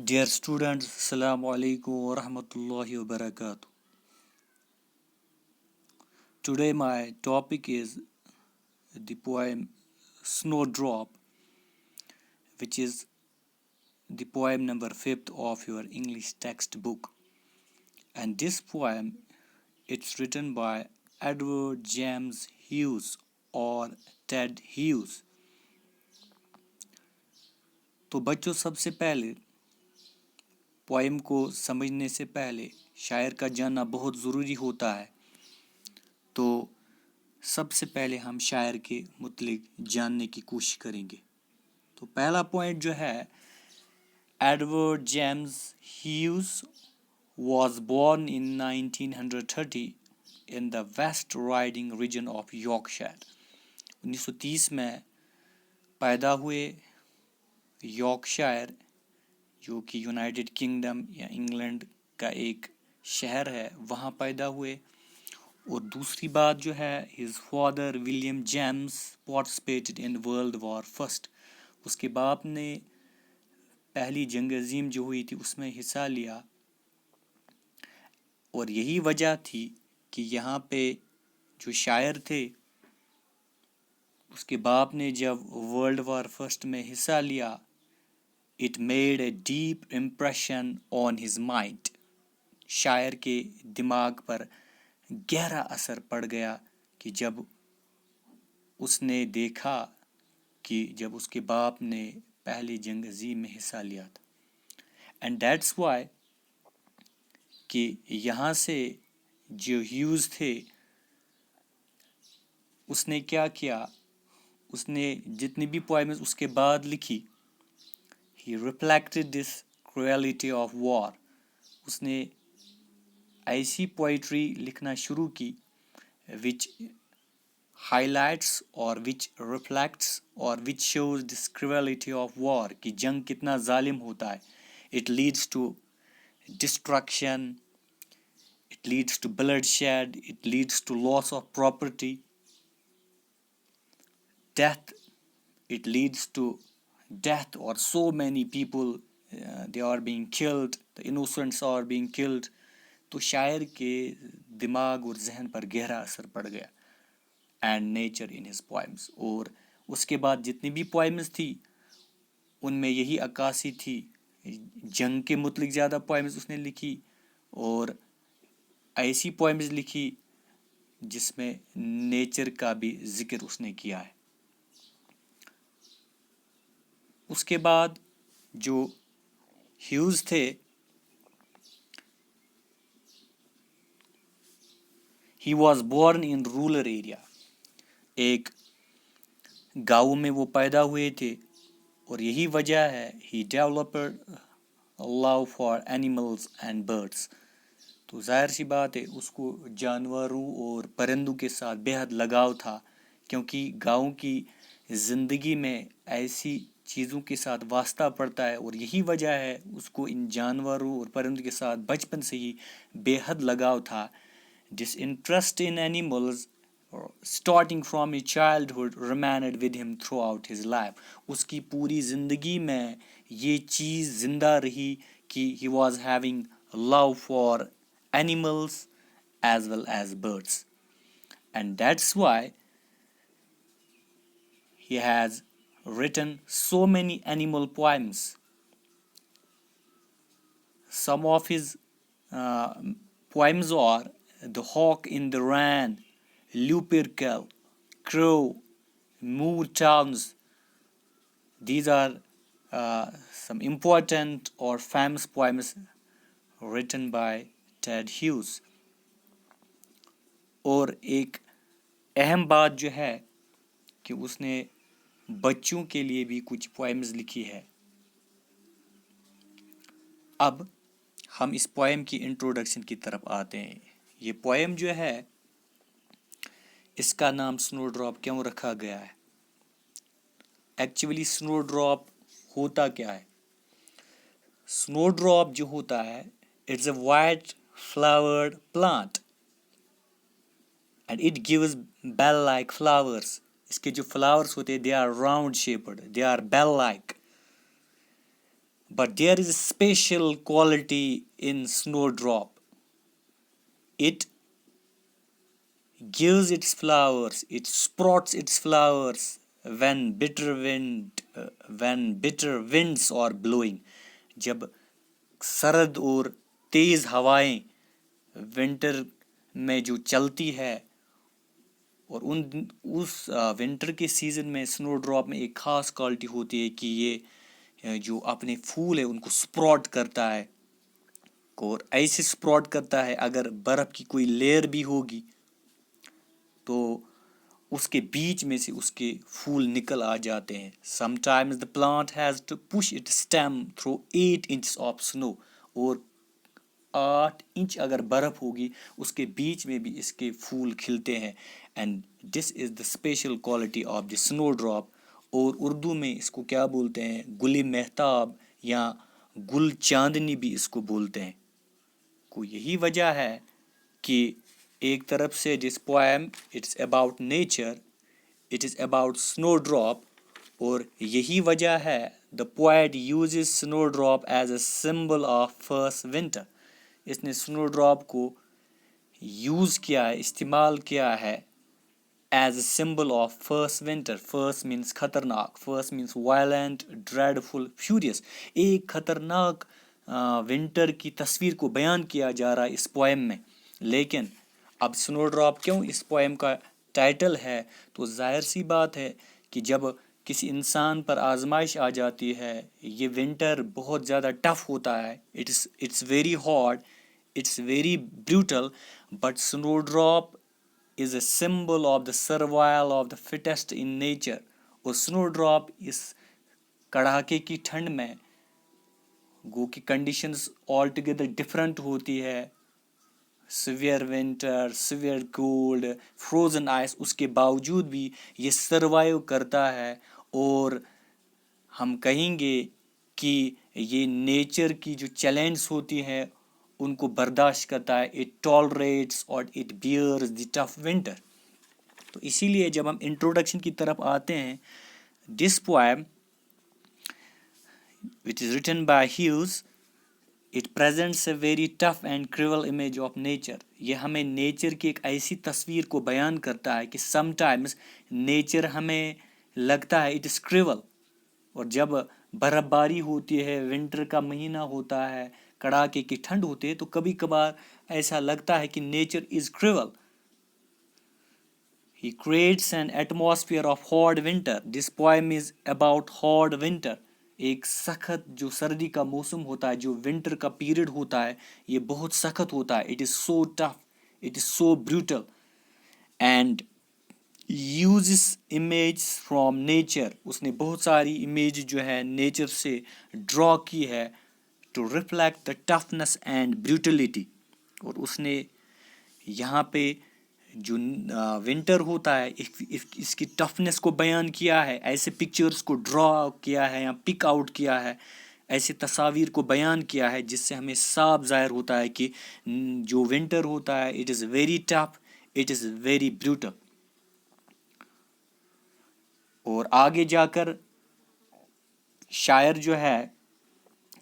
Dear students, Assalamu alaikum wa rahmatullahi wa barakatuh. Today my topic is the poem Snowdrop, which is the poem number 5th of your English textbook. And this poem, it's written by Edward James Hughes or Ted Hughes. तो बच्चों, सबसे पहले poem को समझने से पहले शायर का जानना बहुत ज़रूरी होता है। तो सबसे पहले हम शायर के मुतलिक जानने की कोशिश करेंगे। तो पहला पॉइंट जो है, Edward James huge was born in 1930 in the West Riding region of Yorkshire. 1930 में पैदा हुए यॉर्कशायर, जो कि यूनाइटेड किंगडम या इंग्लैंड का एक शहर है, वहाँ पैदा हुए। और दूसरी बात जो है, his father William James participated in world war first. उसके बाप ने पहली जंग अजीम जो हुई थी उसमें हिस्सा लिया। और यही वजह थी कि यहाँ पे जो शायर थे, उसके बाप ने जब वर्ल्ड वॉर फर्स्ट में हिस्सा लिया, it made a deep impression on his mind. शायर के दिमाग पर गहरा असर पड़ गया कि जब उसने देखा कि जब उसके बाप ने पहली जंग अजीम में हिस्सा लिया था। एंड दैट्स वाई कि यहाँ से जो ह्यूज थे, उसने क्या किया, उसने जितनी भी पोएम्स उसके बाद लिखी, he reflected this cruelty of war. उसने ऐसी पोइट्री लिखना शुरू की विच हाईलाइट्स और विच रिफ्लेक्ट्स और which shows this cruelty of war, कि जंग कितना जालिम होता है। It leads to destruction, it leads to bloodshed, it leads to loss of property, death, it leads to death, or so many people they are being killed, the innocents are being killed. तो शायर के दिमाग और जहन पर गहरा असर पड़ गया। And nature in his poems. और उसके बाद जितनी भी पोएम्स थी उनमें यही अक्कासी थी, जंग के मुतलिक ज़्यादा पोएम्स उसने लिखी और ऐसी पोएम्स लिखी जिसमें नेचर का भी जिक्र उसने किया है। उसके बाद जो ह्यूज थे, he was born in rural area. एक गाँव में वो पैदा हुए थे और यही वजह है he developed love for animals and birds. तो जाहिर सी बात है उसको जानवरों और परिंदों के साथ बेहद लगाव था, क्योंकि गाँव की ज़िंदगी में ऐसी चीज़ों के साथ वास्ता पड़ता है। और यही वजह है उसको इन जानवरों और परिंदों के साथ बचपन से ही बेहद लगाव था। This interest in animals starting from his childhood remained with him through out his life. उसकी पूरी ज़िंदगी में ये चीज़ ज़िंदा रही कि he was having love for animals as well as birds, and that's why he has written so many animal poems. Some of his poems are The Hawk in the Rain, Lupercal, Crow, Moor Towns. These are some important or famous poems written by Ted Hughes. और एक अहम बात जो है कि उसने बच्चों के लिए भी कुछ पोएम्स लिखी है। अब हम इस पोएम की इंट्रोडक्शन की तरफ आते हैं। ये पोएम जो है, इसका नाम स्नोड्रॉप क्यों रखा गया है? एक्चुअली स्नोड्रॉप होता क्या है? स्नोड्रॉप जो होता है, it's a white flowered plant and it gives bell like flowers. इसके जो flowers होते हैं, they are round shaped, they are bell like. But there is a special quality in snowdrop. It gives its flowers, it sprouts its flowers when bitter winds are blowing. जब सरद और तेज हवाएं winter में जो चलती है, और उस विंटर के सीजन में स्नो ड्रॉप में एक खास क्वालिटी होती है कि ये जो अपने फूल है उनको स्प्रॉट करता है, और ऐसे स्प्रॉट करता है अगर बर्फ की कोई लेयर भी होगी तो उसके बीच में से उसके फूल निकल आ जाते हैं. Sometimes the plant has to push its stem through 8 inches of snow. और 8 इंच अगर बर्फ होगी उसके बीच में भी इसके फूल खिलते हैं. And this is the special quality of the snow drop. और उर्दू में इसको क्या बोलते हैं, गुल मेहताब या गुल चांदनी भी इसको बोलते हैं. को यही वजह है कि एक तरफ से this poem it's about nature, it is about snowdrop, और यही वजह है the poet uses snowdrop as a symbol of first winter. इसने स्नो ड्रॉप को यूज़ किया है, इस्तेमाल किया है as a symbol of first winter. First means खतरनाक, first means violent, dreadful, furious. एक खतरनाक विंटर की तस्वीर को बयान किया जा रहा है इस पोएम में. लेकिन अब स्नो ड्रॉप क्यों इस पोएम का टाइटल है, तो जाहिर सी बात है कि जब किसी इंसान पर आजमाइश आ जाती है, ये विंटर बहुत ज़्यादा टफ होता है, it's very hot, it's very brutal, but snow drop is a symbol of the survival of the fittest in nature. और स्नो ड्रॉप इस कड़ाके की ठंड में गो की कंडीशंस ऑल टुगेदर डिफरेंट होती है, severe winter, severe cold, frozen ice, उसके बावजूद भी ये सर्वाइव करता है. और हम कहेंगे कि ये नेचर की जो चैलेंज होती हैं उनको बर्दाश्त करता है. इट टॉलरेट्स और it bears the tough winter. तो इसीलिए जब हम इंट्रोडक्शन की तरफ आते हैं, this poem which is written by Hughes, it presents a very tough and cruel image of nature. ये हमें नेचर की एक ऐसी तस्वीर को बयान करता है कि समटाइम्स नेचर हमें लगता है इट इज़ क्रूअल. और जब बर्फबारी होती है, विंटर का महीना होता है, कड़ाके की ठंड होती है, तो कभी कभार ऐसा लगता है कि nature is cruel. He creates an atmosphere of hard winter. This poem is about hard winter. एक सख्त जो सर्दी का मौसम होता है, जो विंटर का पीरियड होता है, ये बहुत सख्त होता है. It is so tough, it is so brutal, and uses image from nature. उसने बहुत सारी इमेज जो है नेचर से ड्रॉ की है to reflect the toughness and brutality. और उसने यहाँ पे जो विंटर होता है इसकी टफनेस को बयान किया है, ऐसे पिक्चर्स को ड्रॉ किया है या पिक आउट किया है, ऐसे तस्वीर को बयान किया है जिससे हमें साफ ज़ाहिर होता है कि जो विंटर होता है it is very tough, it is very brutal. और आगे जाकर शायर जो है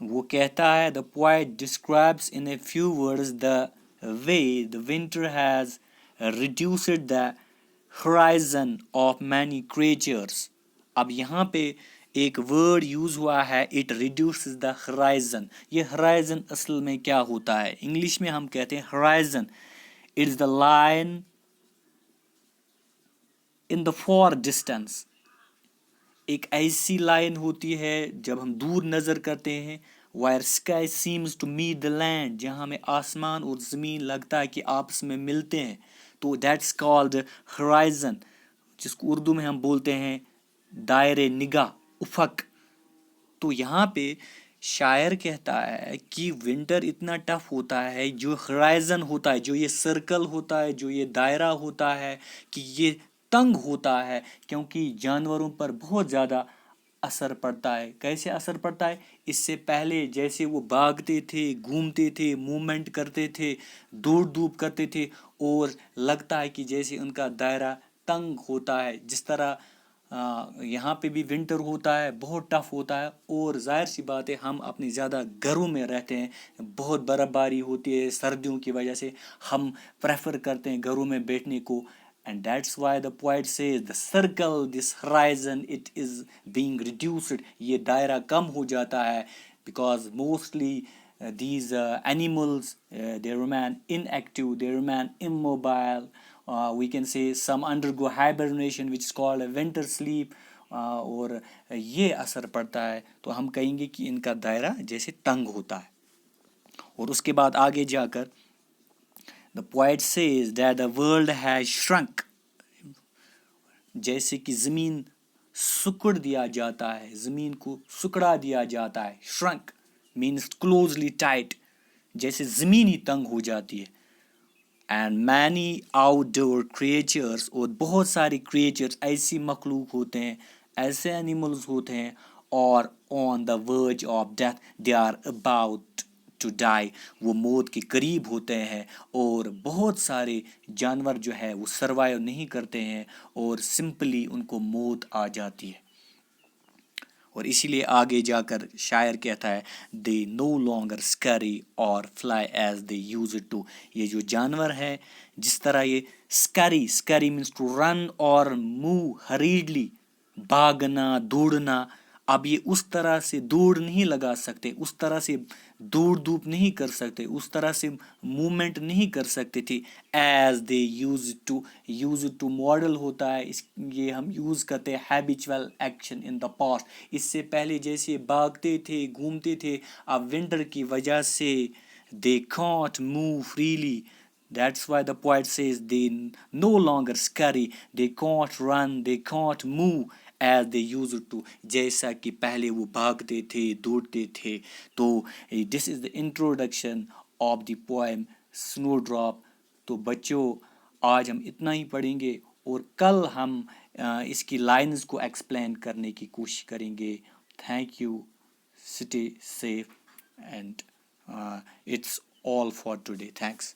वो कहता है, the poet describes in a few words the way the winter has reduced the horizon of many creatures. अब यहाँ पे एक वर्ड यूज़ हुआ है, इट reduces the horizon. ये horizon असल में क्या होता है, इंग्लिश में हम कहते हैं horizon. It's the line in the far distance. एक ऐसी लाइन होती है जब हम दूर नज़र करते हैं, where sky seems to meet the land, जहाँ हमें आसमान और ज़मीन लगता है कि आपस में मिलते हैं, तो that's called horizon, जिसको उर्दू में हम बोलते हैं दायरे निगाह, उफक. तो यहाँ पे शायर कहता है कि विंटर इतना टफ होता है, जो horizon होता है, जो ये सर्कल होता है, जो ये दायरा होता है, कि ये तंग होता है, क्योंकि जानवरों पर बहुत ज़्यादा असर पड़ता है. कैसे असर पड़ता है, इससे पहले जैसे वो भागते थे, घूमते थे, मूवमेंट करते थे, दौड़ धूप करते थे, और लगता है कि जैसे उनका दायरा तंग होता है. जिस तरह یہاں پہ بھی ونٹر ہوتا ہے، بہت ٹف ہوتا ہے، اور ظاہر سی بات ہے ہم اپنی زیادہ گھروں میں رہتے ہیں، بہت برف باری ہوتی ہے سردیوں کی وجہ سے، ہم پریفر کرتے ہیں گھروں میں بیٹھنے کو. And that's why the point says the circle this horizon it is being reduced. یہ دائرہ کم ہو جاتا ہے because mostly these animals they remain inactive, they remain immobile. We can say some undergo hibernation which is called a winter sleep. اور یہ اثر پڑتا ہے تو ہم کہیں گے کہ ان کا دائرہ جیسے تنگ ہوتا ہے. اور اس کے بعد آگے جا کر the poet says that the world has shrunk. جیسے کہ زمین سکڑ دیا جاتا ہے، زمین کو سکڑا دیا جاتا ہے. shrunk means closely tight، جیسے زمین ہی تنگ ہو جاتی ہے. And many out door creatures, اور بہت ساری کریچرس ایسی مخلوق ہوتے ہیں، ایسے اینیملز ہوتے ہیں، اور on the verge of death they are about to die, وہ موت کے قریب ہوتے ہیں. اور بہت سارے جانور جو ہے وہ سروائیو نہیں کرتے ہیں اور سمپلی ان کو موت آ جاتی ہے. اور اسی لیے آگے جا کر شاعر کہتا ہے دے نو لانگر اسکیری اور fly as they use to. یہ جو جانور ہے جس طرح یہ اسکیری مینس ٹو رن اور موو ہریڈلی، بھاگنا دوڑنا، اب یہ اس طرح سے دوڑ نہیں لگا سکتے، اس طرح سے دوڑ دھوپ نہیں کر سکتے، اس طرح سے موومنٹ نہیں کر سکتے تھے. As they use to model ہوتا ہے یہ ہم یوز کرتے ہیں habitual action in the past. اس سے پہلے جیسے بھاگتے تھے گھومتے تھے، اب ونٹر کی وجہ سے they can't move freely. That's why the poet says they no longer scurry, they can't run, they can't move as they used to. جیسا کہ پہلے وہ بھاگتے تھے دوڑتے تھے. تو this is the introduction of the poem Snowdrop. تو بچوں آج ہم اتنا ہی پڑھیں گے اور کل ہم اس کی لائنز کو ایکسپلین کرنے کی کوشش کریں گے. Thank you. Stay safe and it's all for today. Thanks.